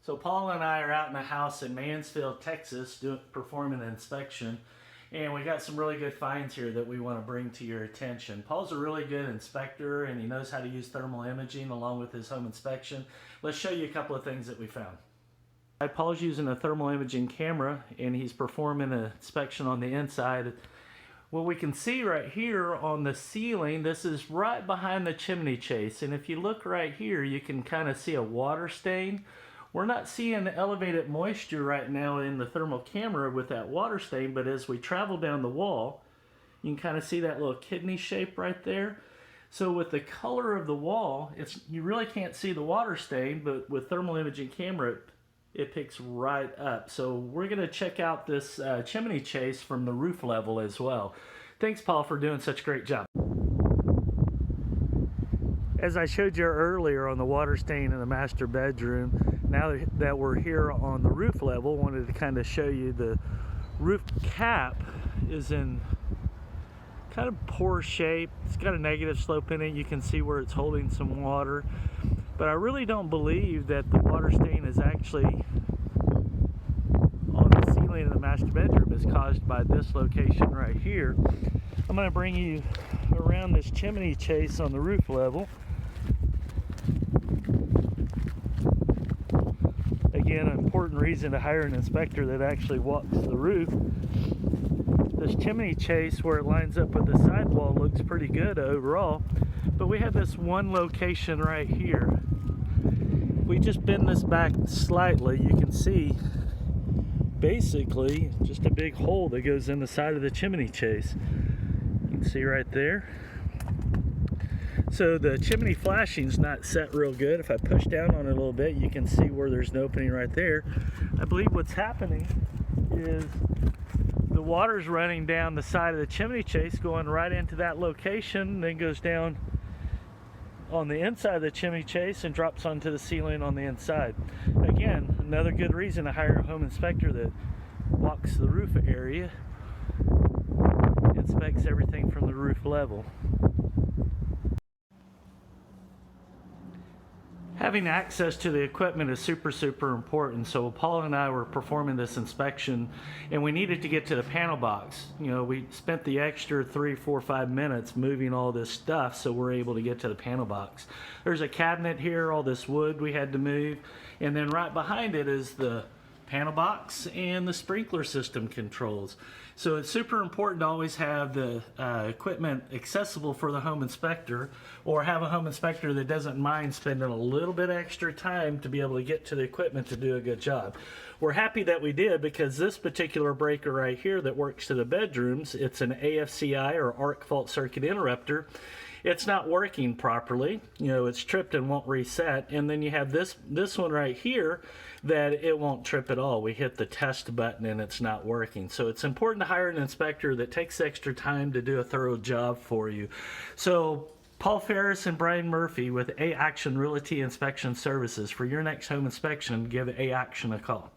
So Paul and I are out in a house in Mansfield, Texas, performing an inspection, and we got some really good finds here that we want to bring to your attention. Paul's a really good inspector, and he knows how to use thermal imaging along with his home inspection. Let's show you a couple of things that we found. Paul's using a thermal imaging camera, and he's performing an inspection on the inside. What we can see right here on the ceiling, this is right behind the chimney chase, and if you look right here, you can kind of see a water stain. We're not seeing elevated moisture right now in the thermal camera with that water stain, but as we travel down the wall, you can kind of see that little kidney shape right there. So with the color of the wall, you really can't see the water stain, but with thermal imaging camera, it picks right up. So we're going to check out this chimney chase from the roof level as well. Thanks, Paul, for doing such a great job. As I showed you earlier on the water stain in the master bedroom, now that we're here on the roof level, wanted to kind of show you the roof cap is in kind of poor shape. It's got a negative slope in it. You can see where it's holding some water. But I really don't believe that the water stain is actually on the ceiling of the master bedroom is caused by this location right here. I'm going to bring you around this chimney chase on the roof level. Again, an important reason to hire an inspector that actually walks the roof. This chimney chase, where it lines up with the sidewall, looks pretty good overall, but we have this one location right here. We just bend this back slightly, you can see basically just a big hole that goes in the side of the chimney chase. You can see right there. So the chimney flashing's not set real good. If I push down on it a little bit, you can see where there's an opening right there. I believe what's happening is the water's running down the side of the chimney chase, going right into that location, then goes down on the inside of the chimney chase and drops onto the ceiling on the inside. Again, another good reason to hire a home inspector that walks the roof area, inspects everything from the roof level. Having access to the equipment is super important. So Paul and I were performing this inspection, and we needed to get to the panel box. You know, we spent the extra 3, 4, 5 minutes moving all this stuff, so we're able to get to the panel box. There's a cabinet here, all this wood we had to move, and then right behind it is the panel box and the sprinkler system controls. So it's super important to always have the equipment accessible for the home inspector, or have a home inspector that doesn't mind spending a little bit extra time to be able to get to the equipment to do a good job. We're happy that we did, because this particular breaker right here that works to the bedrooms, it's an AFCI or arc fault circuit interrupter. It's not working properly. You know, it's tripped and won't reset. And then you have this one right here that it won't trip at all. We hit the test button and it's not working. So it's important to hire an inspector that takes extra time to do a thorough job for you. So Paul Ferris and Brian Murphy with A Action Realty Inspection Services. For your next home inspection, give A Action a call.